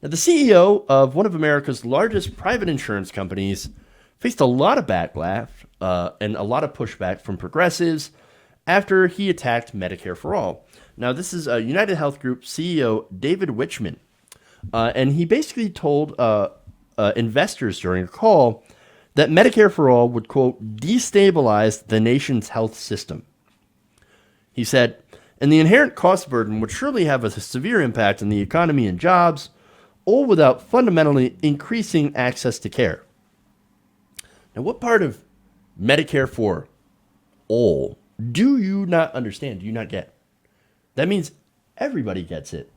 Now, the CEO of one of America's largest private insurance companies faced a lot of backlash and a lot of pushback from progressives after he attacked Medicare for All. Now, this is United Health Group CEO David Wichmann, and he basically told investors during a call that Medicare for All would, quote, destabilize the nation's health system. He said, and the inherent cost burden would surely have a severe impact on the economy and jobs, all without fundamentally increasing access to care. Now, what part of Medicare for All do you not understand? Do you not get? That means everybody gets it.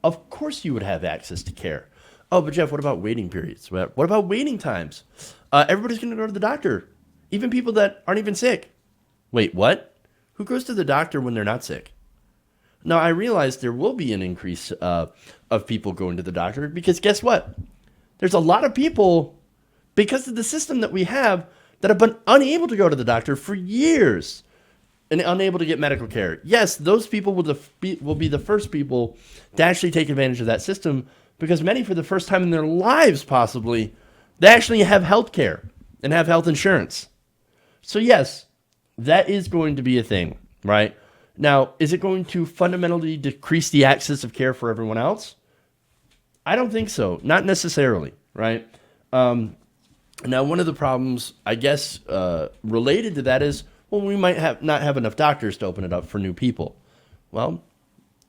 Of course you would have access to care. Oh, but Jeff, what about waiting periods? What about waiting times? Everybody's going to go to the doctor, even people that aren't even sick. Wait, what? Who goes to the doctor when they're not sick? Now, I realize there will be an increase of people going to the doctor because guess what? There's a lot of people, because of the system that we have, that have been unable to go to the doctor for years and unable to get medical care. Yes, those people will be the first people to actually take advantage of that system because many, for the first time in their lives possibly, they actually have health care and have health insurance. So yes, that is going to be a thing, right? Now, is it going to fundamentally decrease the access of care for everyone else? I don't think so. Not necessarily, right? Now, one of the problems, I guess, related to that is, well, we might not have enough doctors to open it up for new people. Well,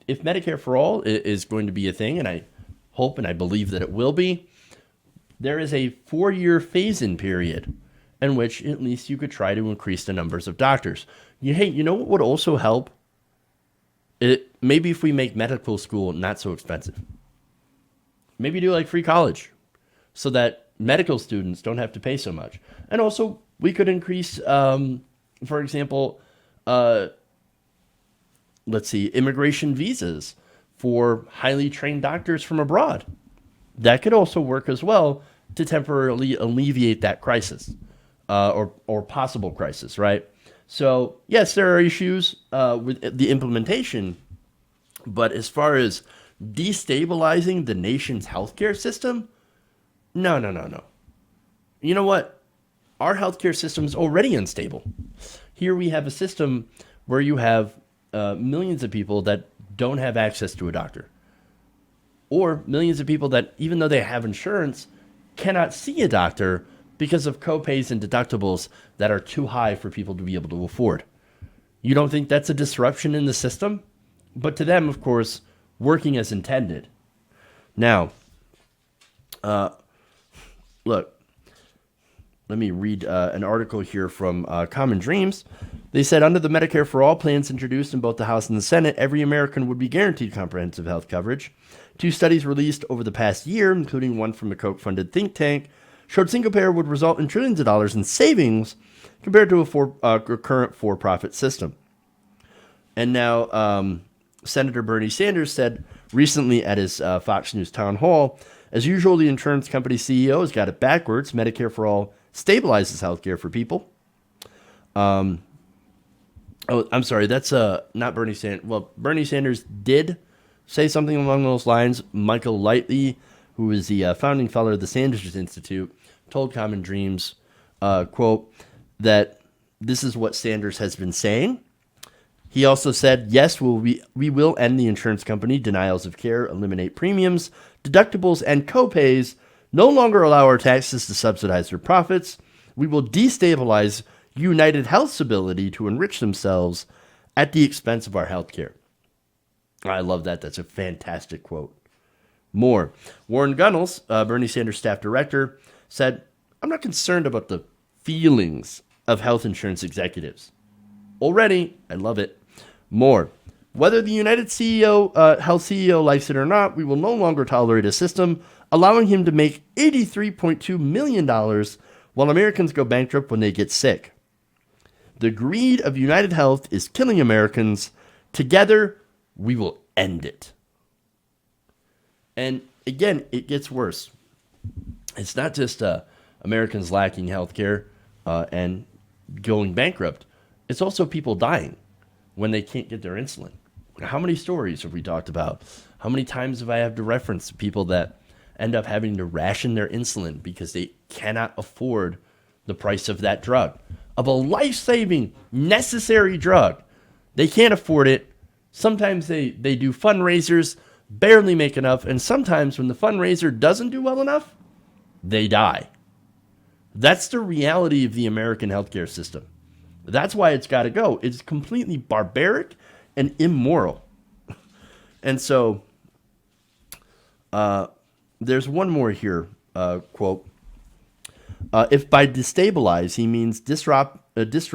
if Medicare for All is going to be a thing, and I hope and I believe that it will be, there is a 4-year phase-in period in which at least you could try to increase the numbers of doctors. Hey, you know what would also help? Maybe if we make medical school not so expensive. Maybe do like free college so that medical students don't have to pay so much. And also we could increase, for example, immigration visas for highly trained doctors from abroad. That could also work as well to temporarily alleviate that crisis or possible crisis, right? So, yes, there are issues with the implementation, but as far as destabilizing the nation's healthcare system, no. You know what? Our healthcare system is already unstable. Here we have a system where you have millions of people that don't have access to a doctor, or millions of people that, even though they have insurance, cannot see a doctor because of copays and deductibles that are too high for people to be able to afford. You don't think that's a disruption in the system? But to them, of course, working as intended. Now, look, let me read an article here from Common Dreams. They said, under the Medicare for All plans introduced in both the House and the Senate, every American would be guaranteed comprehensive health coverage. 2 studies released over the past year, including one from a Koch-funded think tank, showed single payer would result in trillions of dollars in savings compared to a current for-profit system. And now Senator Bernie Sanders said recently at his Fox News town hall, as usual, the insurance company CEO has got it backwards. Medicare for All stabilizes healthcare for people. I'm sorry, that's not Bernie Sanders. Well, Bernie Sanders did say something along those lines. Michael Lightley, who is the founding fellow of the Sanders Institute, told Common Dreams, quote, that this is what Sanders has been saying. He also said, yes, we will end the insurance company denials of care, eliminate premiums, deductibles, and copays, no longer allow our taxes to subsidize their profits. We will destabilize United Health's ability to enrich themselves at the expense of our health care. I love that. That's a fantastic quote. More. Warren Gunnels, Bernie Sanders' staff director, said, I'm not concerned about the feelings of health insurance executives. Already, I love it. More. Whether the United Health CEO likes it or not, we will no longer tolerate a system allowing him to make $83.2 million while Americans go bankrupt when they get sick. The greed of United Health is killing Americans. Together, we will end it. And again, it gets worse. It's not just Americans lacking health care and going bankrupt. It's also people dying when they can't get their insulin. How many stories have we talked about? How many times have I had to reference people that end up having to ration their insulin because they cannot afford the price of that drug, of a life-saving, necessary drug. They can't afford it. Sometimes they do fundraisers, barely make enough, and sometimes when the fundraiser doesn't do well enough, they die. That's the reality of the American healthcare system. That's why it's got to go. It's completely barbaric and immoral. And so there's one more here, quote. If by destabilize he means disrupt, this is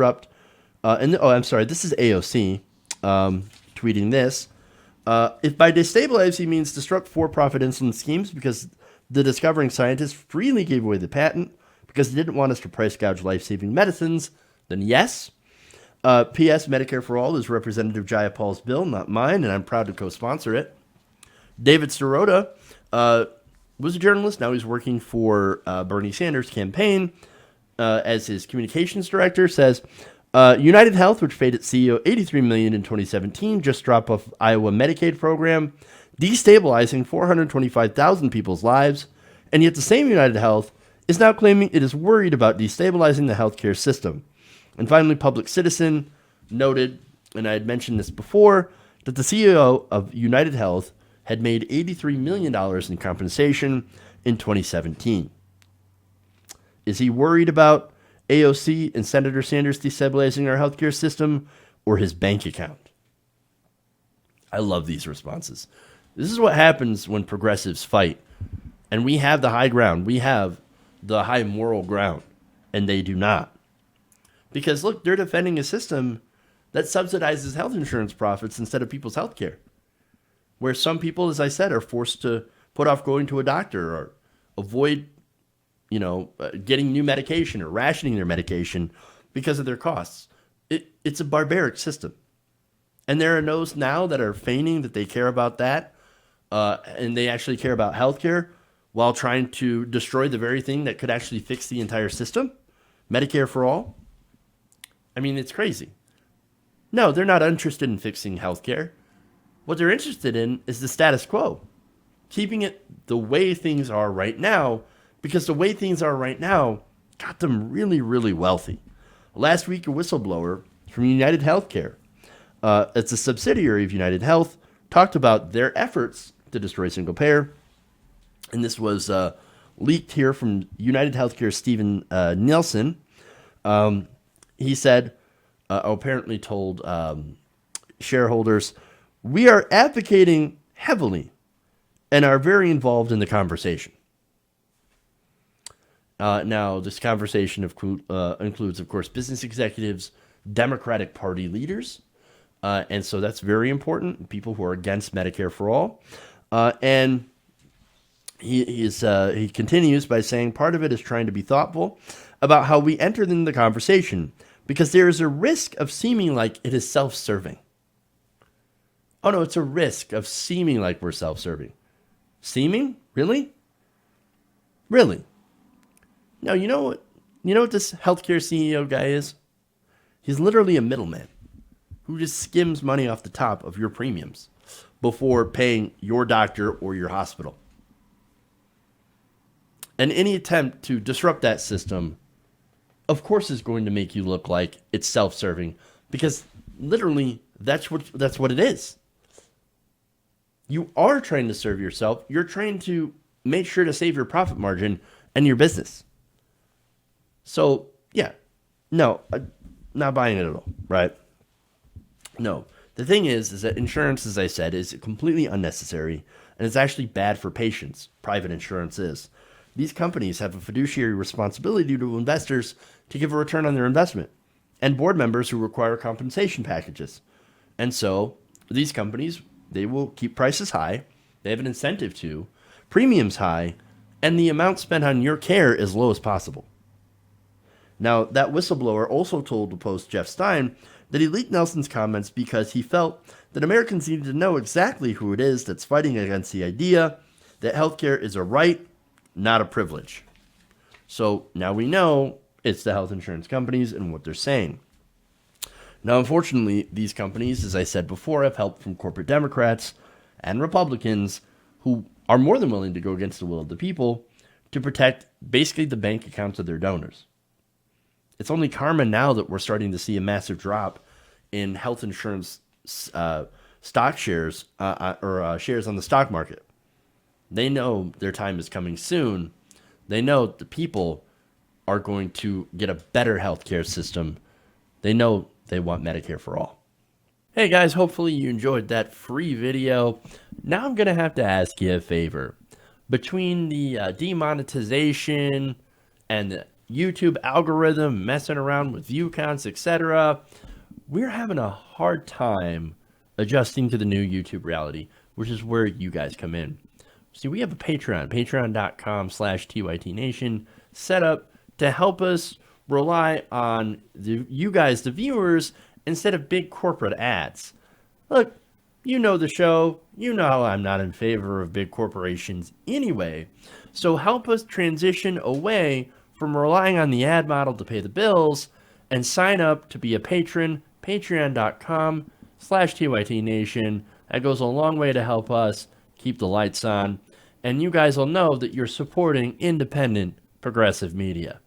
AOC tweeting this. If by destabilize he means disrupt for-profit insulin schemes because the discovering scientists freely gave away the patent because they didn't want us to price gouge life-saving medicines, then yes. P.S. Medicare for All is Representative Jayapal's bill, not mine, and I'm proud to co-sponsor it. David Sirota was a journalist. Now he's working for Bernie Sanders' campaign as his communications director. Says United Health, which paid its CEO $83 million in 2017, just dropped off Iowa Medicaid program, destabilizing 425,000 people's lives. And yet the same United Health is now claiming it is worried about destabilizing the healthcare system. And finally, Public Citizen noted, and I had mentioned this before, that the CEO of United Health had made $83 million in compensation in 2017. Is he worried about AOC and Senator Sanders destabilizing our healthcare system or his bank account? I love these responses. This is what happens when progressives fight. And we have the high ground. We have the high moral ground. And they do not. Because, look, they're defending a system that subsidizes health insurance profits instead of people's health care. Where some people, as I said, are forced to put off going to a doctor or avoid, getting new medication or rationing their medication because of their costs. It's a barbaric system. And there are those now that are feigning that they care about that and they actually care about healthcare while trying to destroy the very thing that could actually fix the entire system. Medicare for all. I mean, it's crazy. No, they're not interested in fixing healthcare. What they're interested in is the status quo, keeping it the way things are right now, because the way things are right now got them really, really wealthy. Last week, a whistleblower from United Healthcare, it's a subsidiary of United Health, talked about their efforts to destroy single payer. And this was leaked here from United Healthcare Stephen Nielsen. He said, apparently told shareholders, "We are advocating heavily and are very involved in the conversation." Now, this conversation includes, of course, business executives, Democratic Party leaders, and so that's very important, people who are against Medicare for all. And he continues by saying, part of it is trying to be thoughtful about how we enter into the conversation, because there is a risk of seeming like it is self-serving. Oh, no, it's a risk of seeming like we're self-serving. Seeming? Really? Really? No, you know what this healthcare CEO guy is? He's literally a middleman who just skims money off the top of your premiums before paying your doctor or your hospital. And any attempt to disrupt that system, of course, is going to make you look like it's self-serving, because literally that's what it is. You are trying to serve yourself. You're trying to make sure to save your profit margin and your business. So, yeah, no, not buying it at all, right? No. The thing is that insurance, as I said, is completely unnecessary, and it's actually bad for patients. Private insurance is. These companies have a fiduciary responsibility to investors to give a return on their investment, and board members who require compensation packages. And so these companies, they will keep prices high. They have an incentive to, premiums high, and the amount spent on your care as low as possible. Now, that whistleblower also told the Post Jeff Stein that he leaked Nelson's comments because he felt that Americans needed to know exactly who it is that's fighting against the idea that healthcare is a right, not a privilege. So now we know it's the health insurance companies and what they're saying. Now, unfortunately, these companies, as I said before, have help from corporate Democrats and Republicans who are more than willing to go against the will of the people to protect basically the bank accounts of their donors. It's only karma now that we're starting to see a massive drop in health insurance stock shares or shares on the stock market. They know their time is coming soon. They know the people are going to get a better healthcare system. They know they want Medicare for all. Hey guys, hopefully you enjoyed that free video. Now I'm going to have to ask you a favor. Between the demonetization and the YouTube algorithm messing around with view counts, etc., we're having a hard time adjusting to the new YouTube reality, which is where you guys come in. See, we have a Patreon, patreon.com/TYTNation, set up to help us rely on you guys, the viewers, instead of big corporate ads. Look, you know the show. You know I'm not in favor of big corporations anyway. So help us transition away from relying on the ad model to pay the bills and sign up to be a patron, patreon.com/TYTNation. That goes a long way to help us keep the lights on. And you guys will know that you're supporting independent progressive media.